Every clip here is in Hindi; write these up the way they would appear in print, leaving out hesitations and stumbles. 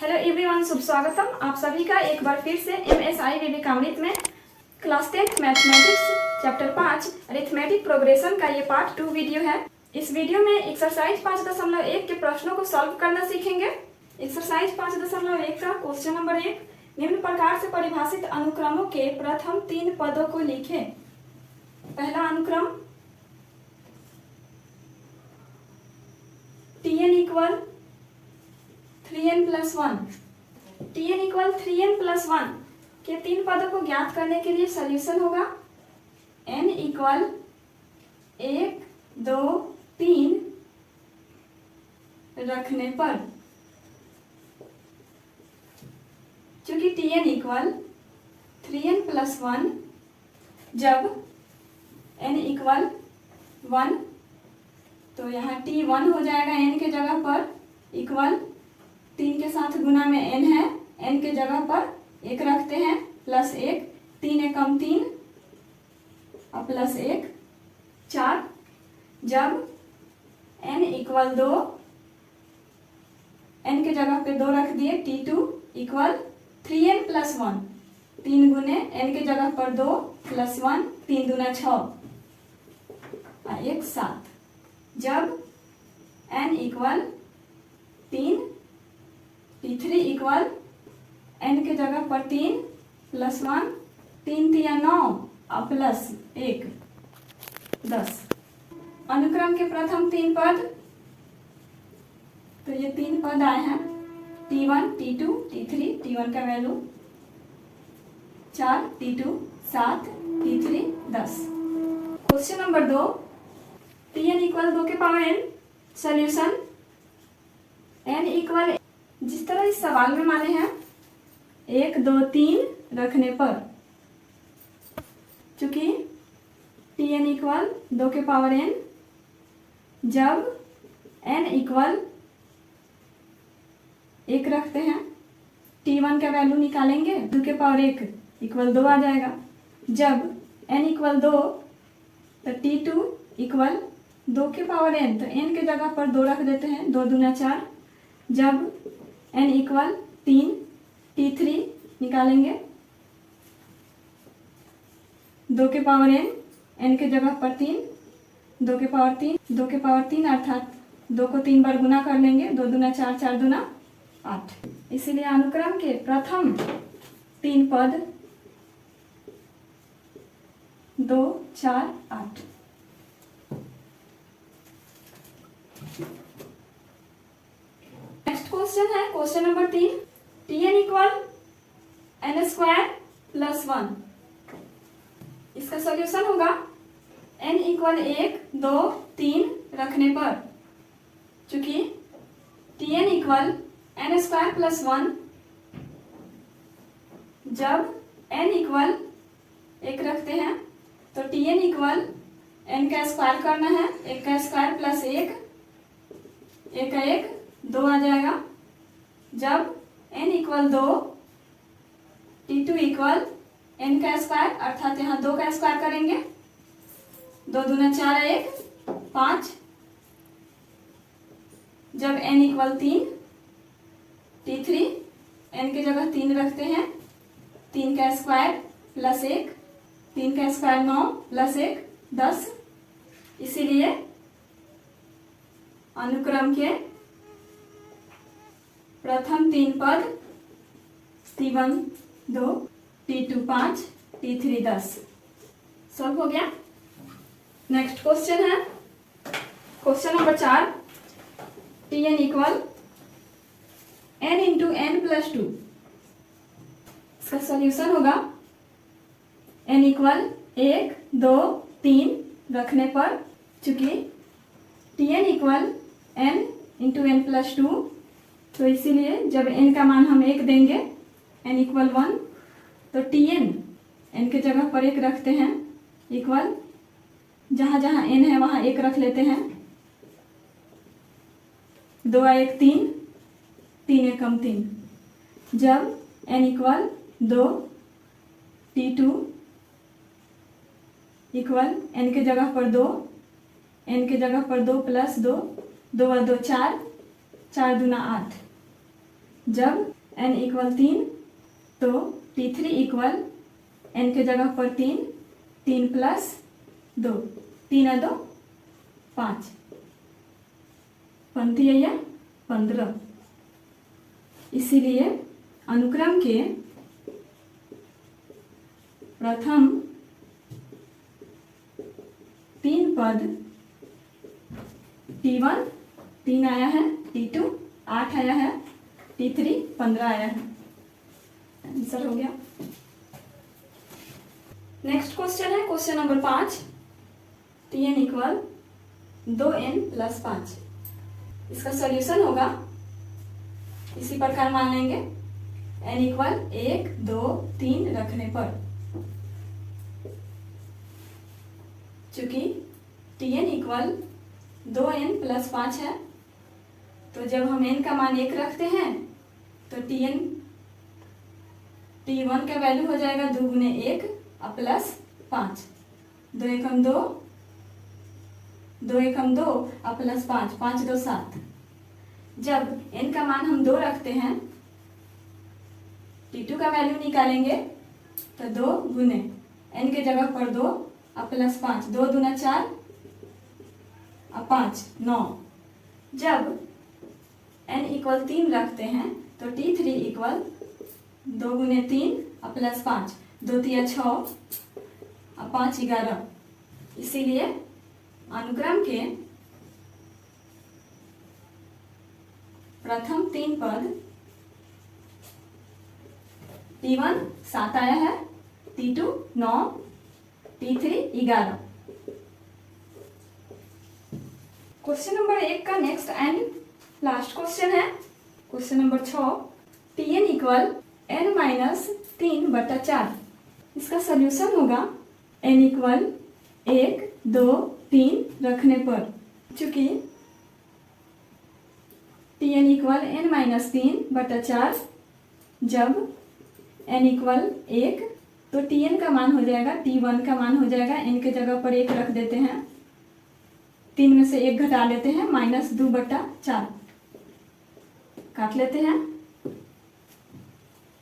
हेलो एवरीवन, शुभ स्वागतम आप सभी का एक बार फिर से MSI विवेकामृत में class 10th mathematics chapter 5 arithmetic progression का ये पार्ट 2 वीडियो है। इस वीडियो में एक्सरसाइज 5.1 के प्रश्नों को सॉल्व करना सीखेंगे। एक्सरसाइज 5.1 का क्वेश्चन नंबर 1, निम्न प्रकार से परिभाषित अनुक्रमों के प्रथम 3 पदों को लिखें। पहला अनुक्रम Tn equal 3n plus 1, Tn equal 3n plus 1 के 3 पदों को ज्ञात करने के लिए सॉल्यूशन होगा n इक्वल 1, 2, 3 रखने पर। चूंकि Tn इक्वल 3n प्लस 1 जब n इक्वल 1 तो यहाँ T1 हो जाएगा n के जगह पर, इक्वल 3 के साथ गुना में n है, n के जगह पर 1 रखते हैं, प्लस 1, 3 एकम 3 और प्लस 1 4। जब n इक्वल 2, n के जगह पे 2 रख दिए, T2 इक्वल 3n प्लस 1, 3 गुने n के जगह पर 2 प्लस 1, 3 दूना 6 और 1 7। जब n equal 3, T3 equal n के जगह पर 3 प्लस 1, 3 3 9 और प्लस 1 10। अनुक्रम के प्रथम 3 पद, तो ये 3 पद आए हैं, T1, T2, T3। T1 का value 4, T2 7, T3 10। Question number 2, Tn equal 2 के power n, solution n equal जिस तरह इस सवाल में माने हैं 1, 2, 3 रखने पर। चूंकि Tn इक्वल 2 के पावर n जब n इक्वल 1 रखते हैं, T1 का वैल्यू निकालेंगे, 2 के पावर 1 इक्वल 2 आ जाएगा। जब n इक्वल 2 तो T2 इक्वल 2 के पावर n, तो n के जगह पर 2 रख देते हैं, 2 दूना 4। जब n इक्वल 3, T3 निकालेंगे, 2 के पावर n के जगह पर 3, 2 के पावर 3, 2 के पावर 3 अर्थात 2 को 3 बार गुना कर लेंगे, 2 दूना 4, 4 दूना 8। इसीलिए अनुक्रम के प्रथम 3 पद 2, 4, 8। नेक्स्ट क्वेश्चन है question number 3, Tn equal n square plus 1। इसका सॉल्यूशन होगा n इक्वल 1, 2, 3 रखने पर। चूंकि Tn equal n square plus 1 जब n इक्वल 1 रखते हैं तो Tn इक्वल n का स्क्वायर करना है, 1 का स्क्वायर प्लस 1, 1 का 1 2 आ जाएगा। जब n equal 2, T2 equal n का स्क्वायर अर्थात यहाँ 2 का स्क्वायर करेंगे, 2 दूना 4 1 5। जब n इक्वल 3, T3 n की जगह 3 रखते हैं, 3 का स्क्वायर प्लस 1, 3 का स्क्वायर 9 प्लस 1 10। इसीलिए अनुक्रम के प्रथम 3 पद T1 2, T2 5, T3 10 सॉल्व हो गया। नेक्स्ट क्वेश्चन है question number 4, Tn equal n into n plus 2। इसका सॉल्यूशन होगा n इक्वल 1, 2, 3 रखने पर। चूंकि Tn equal n into n plus 2, तो इसीलिए जब n का मान हम 1 देंगे, n इक्वल 1, तो Tn n के जगह पर 1 रखते हैं, इक्वल जहाँ जहाँ n है वहाँ 1 रख लेते हैं, 2 1 3, 3 एकम 3। जब n equal 2, T2 equal n के जगह पर 2, n के जगह पर 2 प्लस 2, 2 और 2 4, 4 दूना 8। जब n इक्वल 3 तो T3 इक्वल n के जगह पर 3, 3 प्लस 2, 3 और 2 5, 15। इसीलिए अनुक्रम के प्रथम 3 पद T1 3 आया है, T2 8 आया है, T3 15 आया है। आंसर हो गया। नेक्स्ट क्वेश्चन है question number 5। Tn equal 2n plus 5। इसका सॉल्यूशन होगा इसी प्रकार मान लेंगे n इक्वल 1 2 3 रखने पर। चूंकि Tn इक्वल 2n प्लस 5 है तो जब हम n का मान 1 रखते हैं तो T1 का वैल्यू हो जाएगा 2 गुने 1 और प्लस 5, 2 एकम 2, 2 एकम 2 और प्लस 5, 5 2 7। जब n का मान हम 2 रखते हैं T2 का वैल्यू निकालेंगे तो 2 गुने n के जगह पर 2 और प्लस 5, 2 दूना 4 और 5 9। जब n इक्वल 3 रखते हैं तो T3 इक्वल 2 गुने 3 और प्लस 5, 2 तिया 6 और 5 11। इसीलिए अनुक्रम के प्रथम 3 पद T1 7 आया है, T2 9, T3 11। क्वेश्चन नंबर 1 का नेक्स्ट एंड लास्ट क्वेश्चन है question number 6। Tn equal n minus 3/4। इसका सॉल्यूशन होगा n इक्वल 1 2 3 रखने पर। चूंकि Tn इक्वल n माइनस 3/4, जब n इक्वल 1 तो Tn का मान हो जाएगा, T1 का मान हो जाएगा, n के जगह पर 1 रख देते हैं, 3 में से 1 घटा लेते हैं, -2/4 काट लेते हैं,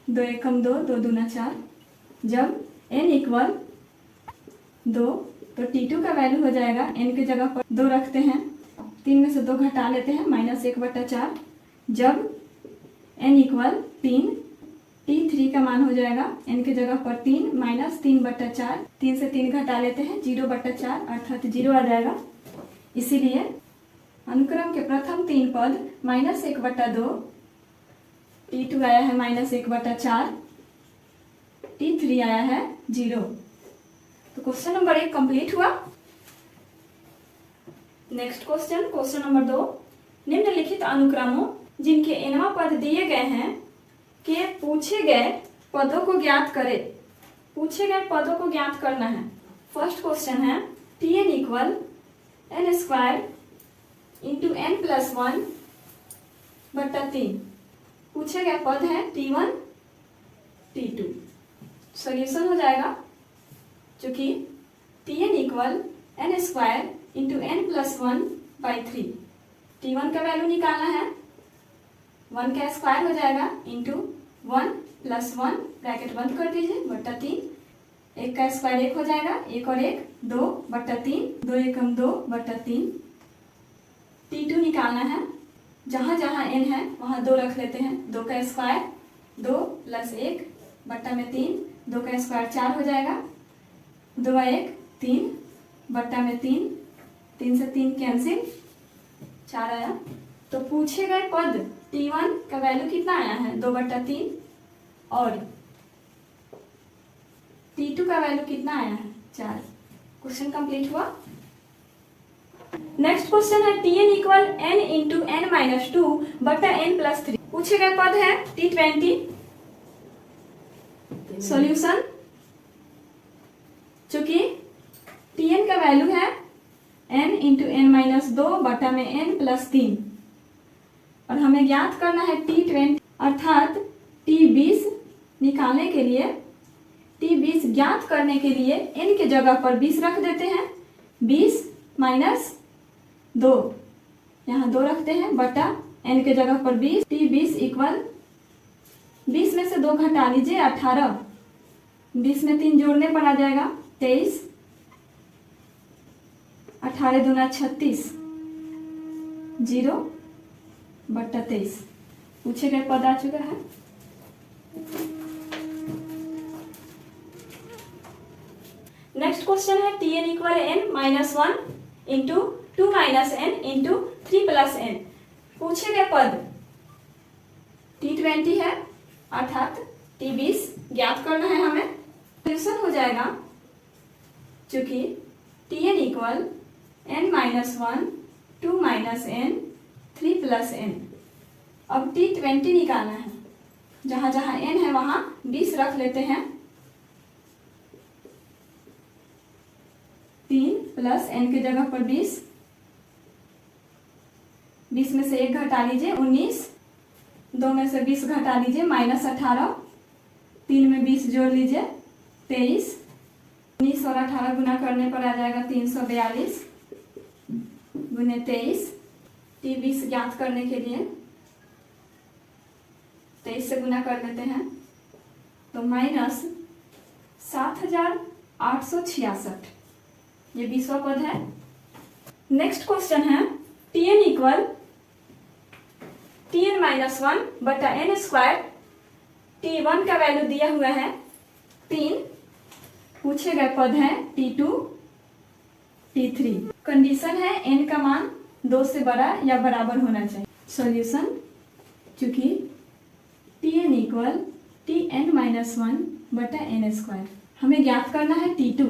2 एकम 2, 2 दूना 4। जब n इक्वल 2 तो T2 का वैल्यू हो जाएगा, n के जगह पर 2 रखते हैं, 3 में से 2 घटा लेते हैं, -1/4। जब n इक्वल 3, T3 का मान हो जाएगा n के जगह पर 3 -3/4, 3 से 3 घटा लेते हैं, 0/4 अर्थात 0 आ जाएगा। इसीलिए अनुक्रम के प्रथम 3 पद -1/2, T2 आया है -1/4, T3 आया है 0। तो क्वेश्चन नंबर 1 कंप्लीट हुआ। Next question question number 2। निम्नलिखित अनुक्रमों जिनके nवां पद दिए गए हैं के पूछे गए पदों को ज्ञात करें। पूछे गए पदों को ज्ञात करना है। फर्स्ट क्वेश्चन है Tn equal n² into n plus 1/3। पूछे गए पद है T1 T2। सॉल्यूशन हो जाएगा चूंकि Tn equal n² into n plus 1/3। T1 का वैल्यू निकालना है, 1 का स्क्वायर हो जाएगा इंटू 1 प्लस 1 ब्रैकेट बंद कर दीजिए /3। 1 का स्क्वायर 1 हो जाएगा, 1 और 1 2/3, 2 एकम 2/3। T2 निकालना है, जहाँ जहाँ n है वहाँ 2 रख लेते हैं, 2 का स्क्वायर 2 प्लस 1 बट्टा में 3, 2 का स्क्वायर 4 हो जाएगा, 2 1 3 बट्टा में 3, 3 से 3 कैंसिल, 4 आया। तो पूछे गए पद T1 का वैल्यू कितना आया है 2/3 और T2 का वैल्यू कितना आया है 4। क्वेश्चन कंप्लीट हुआ। नेक्स्ट क्वेश्चन है Tn equal n into n minus 2/n plus 3। पूछे गए पद है T20। सॉल्यूशन चूंकि Tn का वैल्यू है n into n minus 2/n plus 3 और हमें ज्ञात करना है T20 अर्थात T20 निकालने के लिए, T20 ज्ञात करने के लिए n के जगह पर 20 रख देते हैं, 20 माइनस 2 यहाँ 2 रखते हैं बटा n के जगह पर 20। T20 इक्वल 20 में से 2 घटा लीजिए 18, 20 में 3 जोड़ने पर आ जाएगा 23, 18 दूना 36, 0/23। पूछे गए पद आ चुका है। नेक्स्ट क्वेश्चन है Tn equal n-1 into 2 - n into 3 + n। पूछे गए पद T20 है अर्थात T20 ज्ञात करना है हमें। सॉल्यूशन हो जाएगा चूंकि Tn equal n-1 2 - n 3 + n। अब T20 निकालना है, जहां जहां n है वहां 20 रख लेते हैं। 3 + n के जगह पर 20, 20 में से 1 घटा लीजिए 19, 2 में से 20 घटा लीजिए -18, 3 में 20 जोड़ लीजिए 23, 19 और 18 गुना करने पर आ जाएगा 342 गुने 23। T20 ज्ञात करने के लिए 23 से गुना कर लेते हैं तो -7866, ये 20वां पद है। नेक्स्ट क्वेश्चन है Tn इक्वल Tn-1/n²। T1 का वैल्यू दिया हुआ है 3, पूछे गए पद है T2 T3। कंडीशन है n का मान 2 से बड़ा या बराबर होना चाहिए। सॉल्यूशन चूंकि Tn इक्वल Tn-1/n², हमें ज्ञात करना है T2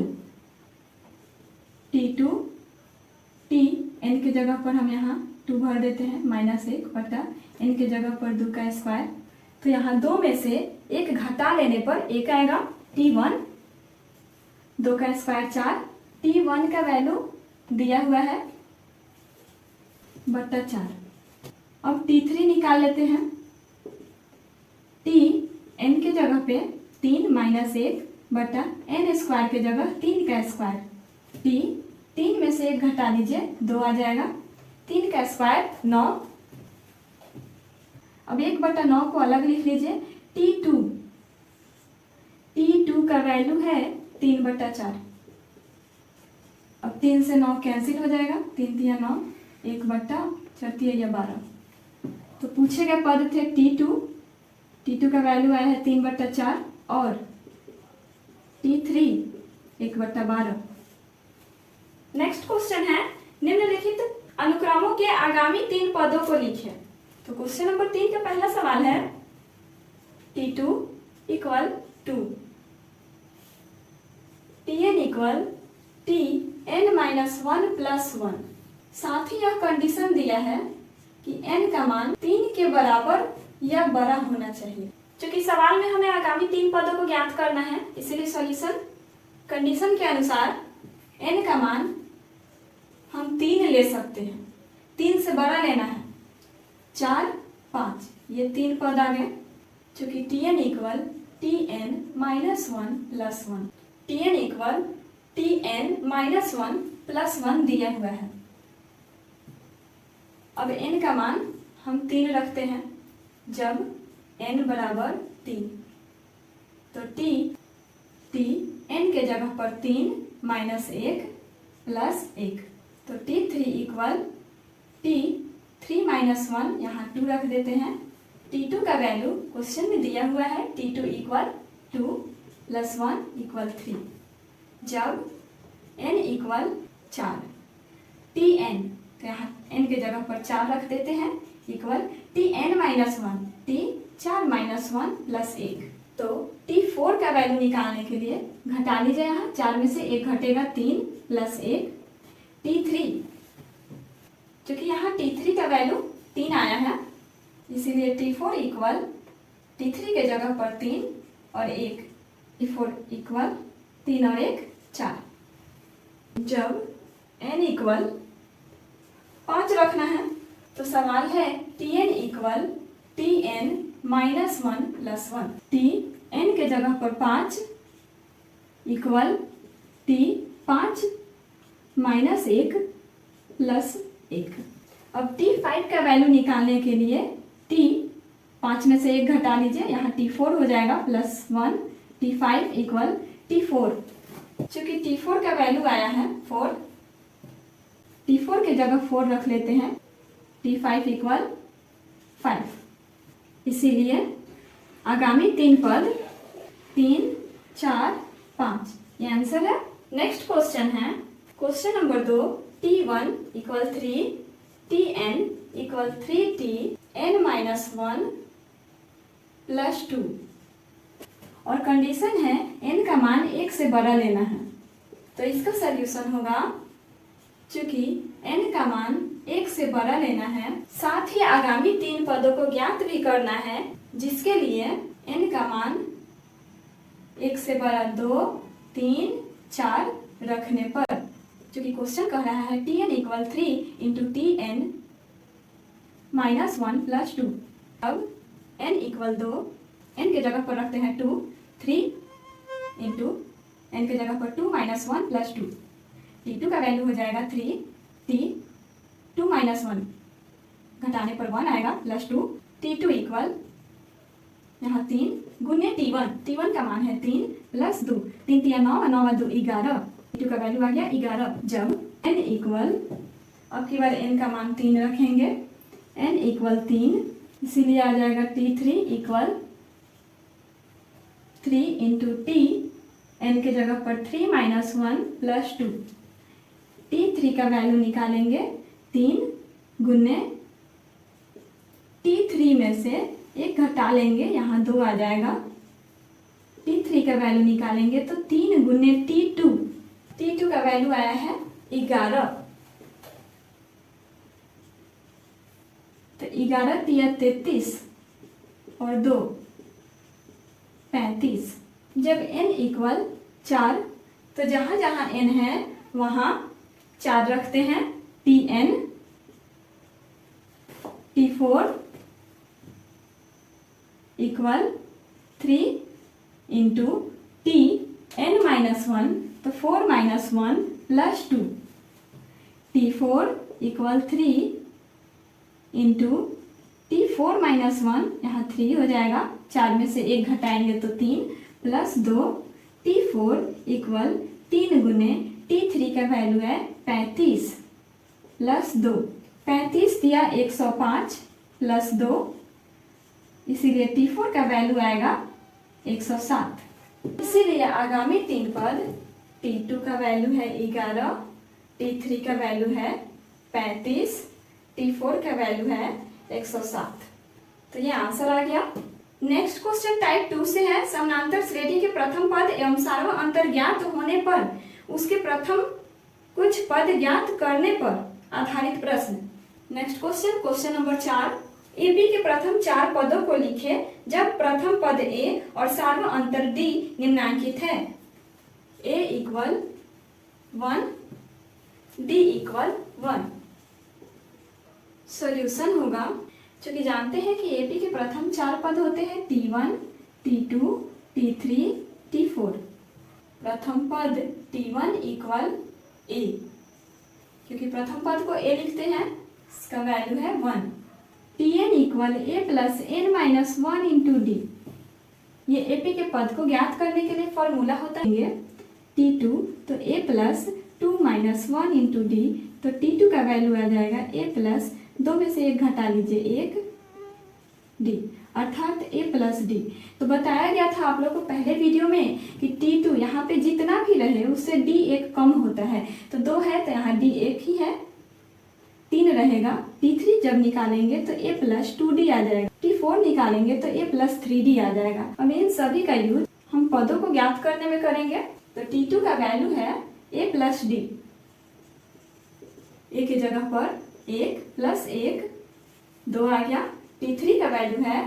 T n के जगह पर हम यहाँ 2 भर देते हैं, -1/n के जगह पर 2 का स्क्वायर। तो यहाँ 2 में से 1 घटा लेने पर 1 आएगा। T1 2 का स्क्वायर 4, T1 का वैल्यू दिया हुआ है /4। अब T3 निकाल लेते हैं। T n के जगह पे 3 - 1/n² के जगह 3 का स्क्वायर। T 3 में से 1 घटा लीजिए 2 आ जाएगा, 3 का स्क्वायर 9। अब 1/9 को अलग लिख लीजिए। T2 का वैल्यू है 3/4। अब 3 से 9 कैंसिल हो जाएगा, 3 × 9 1/4 12। तो पूछे गए पद थे T2 का वैल्यू आया है 3/4 और T3 1/12। नेक्स्ट क्वेश्चन है निम्नलिखित अनुक्रमों के आगामी 3 पदों को लिखें। तो क्वेश्चन नंबर 3 का पहला सवाल है T2 equal 2, Tn equal Tn-1 + 1। साथ ही यह कंडीशन दिया है कि n का मान 3 के बराबर या बड़ा होना चाहिए। क्योंकि सवाल में हमें आगामी 3 पदों को ज्ञात करना है, इसीलिए सॉल्यूशन कंडीशन के अनुसार n का मान हम 3 ले सकते हैं, 3 से बड़ा लेना है। 4 5 ये 3 पद आ गए। चूंकि Tn equal Tn-1 + 1, Tn equal Tn-1 + 1 दिया हुआ है। अब n का मान हम 3 रखते हैं जब n = 3। तो T n के जगह पर 3 - 1 + 1। तो T3 इक्वल T3 - 1, यहाँ 2 रख देते हैं। T2 का वैल्यू क्वेश्चन में दिया हुआ है T2 इक्वल 2 + 1 = 3। जब n इक्वल 4, Tn तो यहाँ n के जगह पर 4 रख देते हैं इक्वल Tn-1, T 4 - 1 + 1। तो T4 का वैल्यू निकालने के लिए घटा लीजिए, यहाँ 4 में से 1 घटेगा 3 + 1। T3 क्योंकि यहाँ T3 का वैल्यू 3 आया है, इसीलिए T4 इक्वल T3 के जगह पर 3 और 1, T4 इक्वल 3 और 1 4। जब n इक्वल 5 रखना है तो सवाल है Tn इक्वल Tn-1 + 1। Tn के जगह पर 5 इक्वल T5 - 1 + 1। अब T5 का वैल्यू निकालने के लिए T 5 में से 1 घटा लीजिए, यहाँ T4 हो जाएगा +1, T5 इक्वल T4। चूंकि T4 का वैल्यू आया है 4, T4 के जगह 4 रख लेते हैं, T5 इक्वल 5। इसीलिए आगामी 3 पद 3, 4, 5 ये आंसर है। नेक्स्ट क्वेश्चन है question number 2, T1 equal 3, Tn equal 3Tn-1 plus 2 और कंडीशन है n का मान 1 से बड़ा लेना है। तो इसका सल्यूशन होगा, चूंकि n का मान 1 से बड़ा लेना है, साथ ही आगामी 3 पदों को ज्ञात भी करना है, जिसके लिए n का मान 1 से बड़ा 2, 3, 4 रखने पर, चूंकि क्वेश्चन कह रहा है Tn equal 3 into Tn-1 plus 2। अब n इक्वल 2, n के जगह पर रखते हैं 2, 3 इंटू n के जगह पर 2 - 1 प्लस 2। T2 का वैल्यू हो जाएगा 3, T2 - 1 घटाने पर 1 आएगा प्लस 2। T2 इक्वल यहाँ 3 गुने T1 का मान है 3 प्लस 2, 3 3 9 9 2 11, T2 का वैल्यू आ गया 11। जब n इक्वल, अब की बार n का मान 3 रखेंगे, n इक्वल 3, इसीलिए आ जाएगा T3 equal 3 into T, n के जगह पर 3 - 1 प्लस 2। T3 का वैल्यू निकालेंगे 3 गुने T3 में से 1 घटा लेंगे, यहाँ 2 आ जाएगा। T3 का वैल्यू निकालेंगे तो 3 गुने T2 का वैल्यू आया है 11। तो 11 तिया 33 और 2 35। जब n इक्वल 4, तो जहाँ जहाँ n है वहाँ 4 रखते हैं। Tn, T4 equal 3 into Tn-1, तो 4 - 1 plus 2। T4 equal 3 into T4 - 1, यहाँ 3 हो जाएगा, 4 में से 1 घटाएंगे तो 3 प्लस 2। T4 इक्वल 3 गुने T3 का वैल्यू है 35 प्लस 2। 35 दिया 105 प्लस 2, इसीलिए T4 का वैल्यू आएगा 107। इसीलिए आगामी 3 पद, T2 का वैल्यू है 11, T3 का वैल्यू है 35, T4 का वैल्यू है 107। तो ये आंसर आ गया। नेक्स्ट क्वेश्चन टाइप 2 से है, समानांतर श्रेणी के प्रथम पद एवं सार्व अंतर ज्ञात होने पर उसके प्रथम कुछ पद ज्ञात करने पर आधारित प्रश्न। नेक्स्ट क्वेश्चन नंबर 4, एपी के प्रथम 4 पदों को लिखे जब प्रथम पद ए और सार्व अंतर डी निम्नांकित है। ए इक्वल 1, डी इक्वल 1। सॉल्यूशन होगा, चूंकि जानते हैं कि एपी के प्रथम 4 पद होते हैं T1, T2, T3, T4। प्रथम पद T1 इक्वल ए, क्योंकि प्रथम पद को ए लिखते हैं, इसका वैल्यू है 1। Tn equal a plus n minus 1 into d. ये एपी के पद को ज्ञात करने के लिए फॉर्मूला होता है T2, तो a plus 2 minus 1 into D, तो T2 का वैल्यू आ जाएगा a प्लस 2 में से 1 घटा लीजिए 1 डी, अर्थात a प्लस डी। तो बताया गया था आप लोग को पहले वीडियो में कि T2 यहाँ पे जितना भी रहे उससे D एक कम होता है, तो 2 है तो यहाँ D एक ही है, 3 रहेगा। T3 जब निकालेंगे तो a प्लस 2D आ जाएगा, T4 निकालेंगे तो a प्लस 3D आ जाएगा। अब इन सभी का यूज हम पदों को ज्ञात करने में करेंगे। तो T2 का वैल्यू है a प्लस डी, a की जगह पर 1 प्लस 1 2 आ गया। T3 का वैल्यू है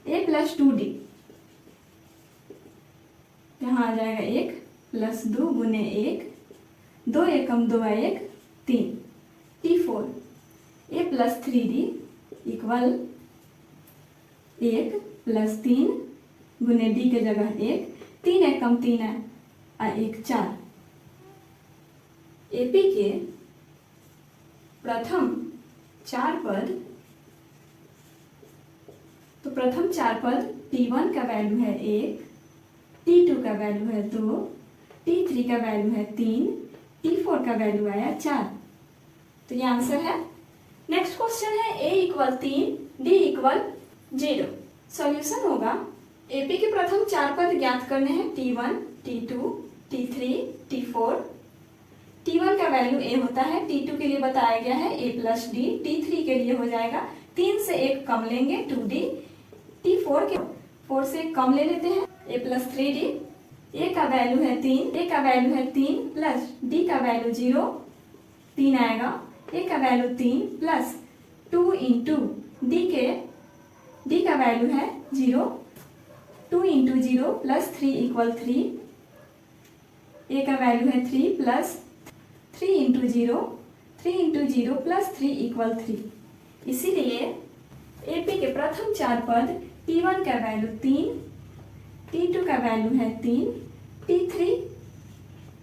a प्लस 2D, यहाँ आ जाएगा 1 प्लस 2 गुने 1, 2 एकम 2 1 3। T4 a plus 3D equal 1 plus 3 गुने D के जगह 1, 3 एकम 3 है 1 4। एपी के प्रथम 4 पद तो प्रथम चार पद T1 का वैल्यू है 1, T2 का वैल्यू है 2, T3 का वैल्यू है 3, T4 का वैल्यू आया 4। तो ये आंसर है। नेक्स्ट क्वेश्चन है A equal 3, D equal 0। Solution होगा AP के प्रथम चार पद ज्ञात करने हैं T1, T2, T3, T4। T1 का वैल्यू A होता है, T2 के लिए बताया गया है A प्लस D, T3 के लिए हो जाएगा 3 से 1 कम लेंगे 2D, T4 के 4 से 1 कम ले लेते हैं A प्लस 3D। A का वैल्यू है 3, A का वैल्यू है 3 प्लस D का वैल्यू 0, 3 आएगा। A का वैल्यू 3 प्लस 2 इंटू D का वैल्यू है 0, 2 इंटू 0 प्लस 3 इक्वल 3। A का वैल्यू है 3 plus 3 into 0, 3 into 0 plus 3 equal 3। इसीलिए AP के प्रथम चार पद T1 का वैल्यू 3, T2 का वैल्यू है 3, T3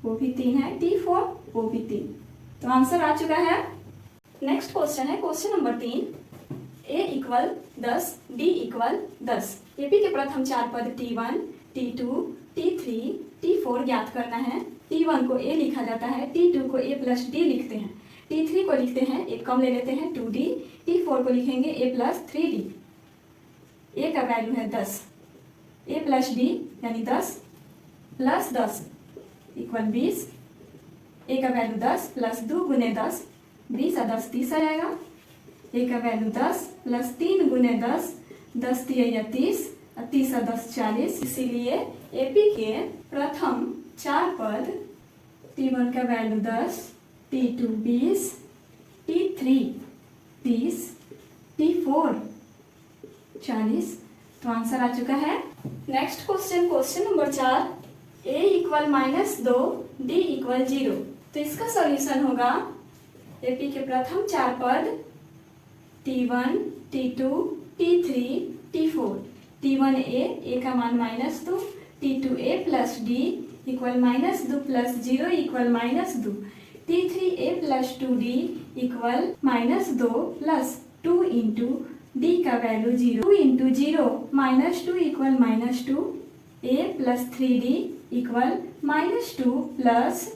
वो भी 3 है, T4 वो भी 3। तो आंसर आ चुका है। नेक्स्ट क्वेश्चन है question number 3, A equal 10, D equal 10। AP के प्रथम चार पद T1, T2, T3, T4 ज्ञात करना है। T1 को A लिखा जाता है, T2 को A प्लस D लिखते हैं, T3 को लिखते हैं एक कम ले लेते हैं 2D, T4 को लिखेंगे A प्लस 3D। A का वैल्यू है 10, A प्लस D यानी 10 प्लस 10 इक्वल 20। A का वैल्यू 10 प्लस 2 गुने 10, 20 और 10 30 आ जाएगा। A का वैल्यू 10 प्लस 3 गुने 10, 10 3 30 और 30 और 10 40। इसीलिए AP के प्रथम चार पद T1 का वैल्यू 10, T2 20, T3 30, T4 40। तो आंसर आ चुका है। Next question question number 4, A equal -2, D equal 0। तो इसका सॉल्यूशन होगा AP के प्रथम चार पद T1, T2, T3, T4। T1 A का मान -2, T2 A plus D equal -2 plus 0 equal -2, T3 A plus 2D equal -2 plus 2 into D का value 0, 2 into 0 -2 equal -2, A plus 3D equal -2 plus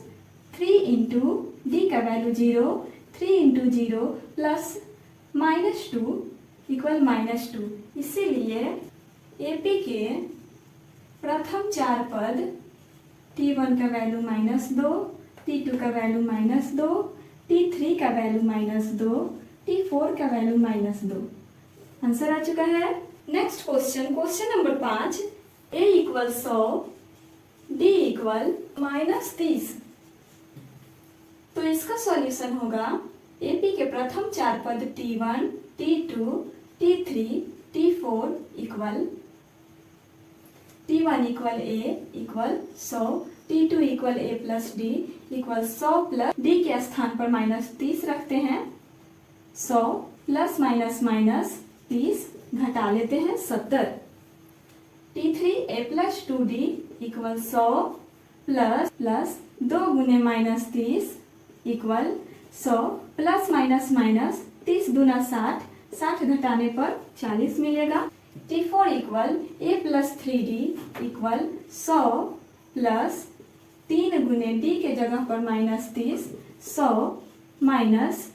3 into D का वैल्यू 0, 3 इंटू 0 प्लस -2 इक्वल -2। इसीलिए AP के प्रथम चार पद T1 का वैल्यू -2, T2 का वैल्यू -2, T3 का वैल्यू -2, T4 का वैल्यू -2। आंसर आ चुका है। Next question question number 5, A equal 100, D equal -30। तो इसका सॉल्यूशन होगा AP के प्रथम चार पद T1, T2, T3, T4 equal T1 equal A equal 100, T2 equal A plus D equal 100 plus D के स्थान पर -30 रखते हैं, 100 प्लस माइनस 30 घटा लेते हैं 70। T3 A plus 2D equal 100 plus 2 गुने -30 इक्वल 100 प्लस माइनस 30 दूना 60, 60 घटाने पर 40 मिलेगा। T4 equal A plus 3D equal 100 plus 3 गुने D के जगह पर -30, 100 माइनस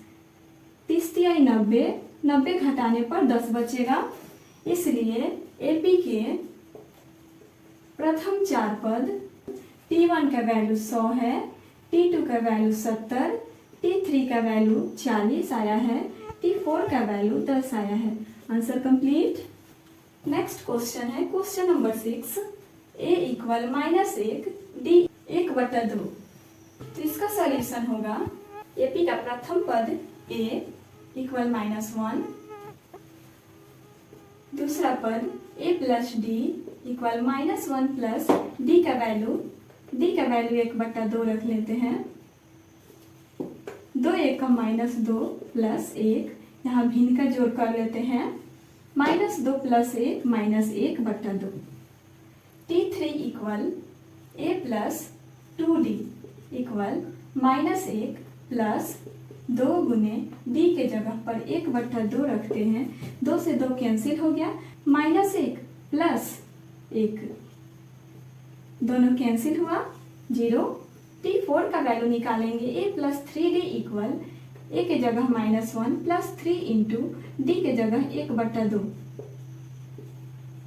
30 90, 90 घटाने पर 10 बचेगा। इसलिए AP के प्रथम चार पद T1 का वैल्यू 100 है, T2 का वैल्यू 70, T3 का वैल्यू 40 आया है, T4 का वैल्यू 10 आया है। Answer complete. नेक्स्ट क्वेश्चन है question number 6, A equal -1, D 1/2। तो इसका सॉल्यूशन होगा AP का प्रथम पद A इक्वल -1, दूसरा पद A plus D equal -1 plus D का वैल्यू 1/2 रख लेते हैं, 2 1 का -2 प्लस 1, यहाँ भिन्न का जोड़ कर लेते हैं, -2 plus 1 -1/2। T3 equal A plus 2D equal -1 plus 2 गुने डी के जगह पर 1/2 रखते हैं। 2 से 2 कैंसिल हो गया, -1 +1, दोनों कैंसिल हुआ, 0। T4 का वैल्यू निकालेंगे, a + 3d इक्वल a के जगह -1 + 3 इंटू डी के जगह 1/2।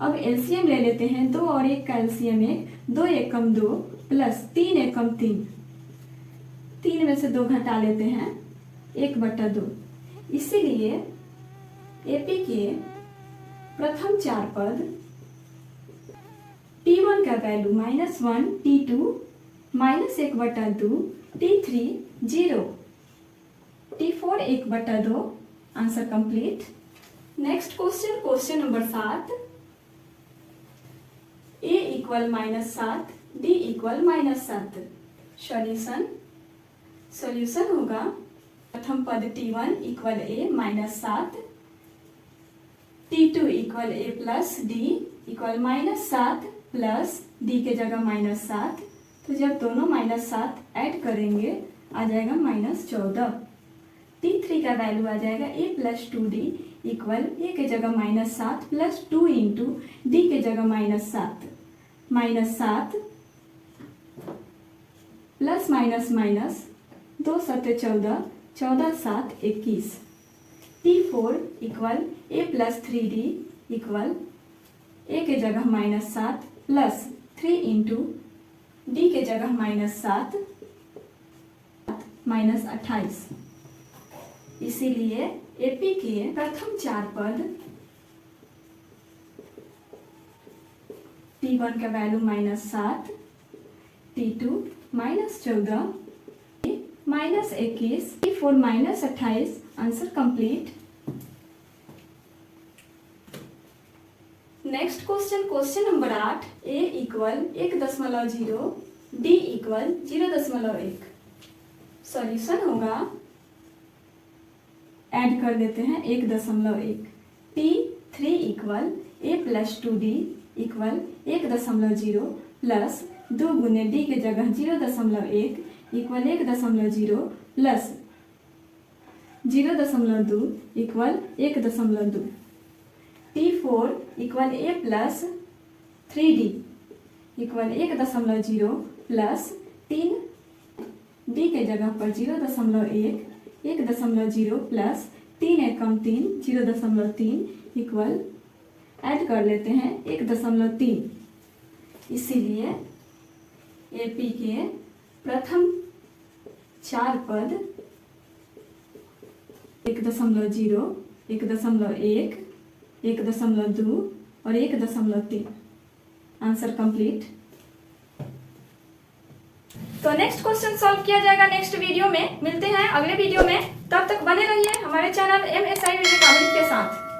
अब एलसीएम ले लेते हैं, 2 और 1 का एलसीएम 1, 2 एकम 2 प्लस 3 एकम 3, 3 में से 2 घटा लेते हैं, 1/2। इसीलिए एपी के प्रथम 4 पद T1 का value -1, T2 -1/2, T3 0, T4 1/2। Answer complete. Next question, question number 7। a equal -7, d equal -7। Solution होगा, प्रथम पद T1 equal a -7, T2 equal a plus d equal -7 plus d के जगह -7। तो जब दोनों -7 ऐड करेंगे आ जाएगा -14। T3 का वैल्यू आ जाएगा a + 2d इक्वल a के जगह -7 प्लस 2 इंटू d के जगह -7, -7 plus minus 2 7 14, 14 7 21। T4 equal a + 3d equal a के जगह -7 प्लस 3 इंटू d के जगह -7, -28। इसीलिए एपी के प्रथम 4 पद T1 का value -7, T2 -14, -21, T4 -28। Answer complete. Next question, question number 8। a equal 1.0, d equal 0.1। Solution होगा, ऐड कर देते हैं 1.1। T3 equal a + 2d equal 1.0 plus 2 गुने d के जगह 0.1 equal 1.0 plus 0.2 equal 1.2। T4 equal a + 3d equal 1.0 plus 3 d के जगह पर 0.1, 1.0 प्लस 3 एकम 3, 0.3 इक्वल ऐड कर लेते हैं 1.3। इसीलिए एपी के प्रथम 4 पद 1.0, 1.1, 1.2 और 1.3। Answer complete. तो नेक्स्ट क्वेश्चन सॉल्व किया जाएगा नेक्स्ट वीडियो में। मिलते हैं अगले वीडियो में, तब तक बने रहिए हमारे चैनल MSI विजय के साथ।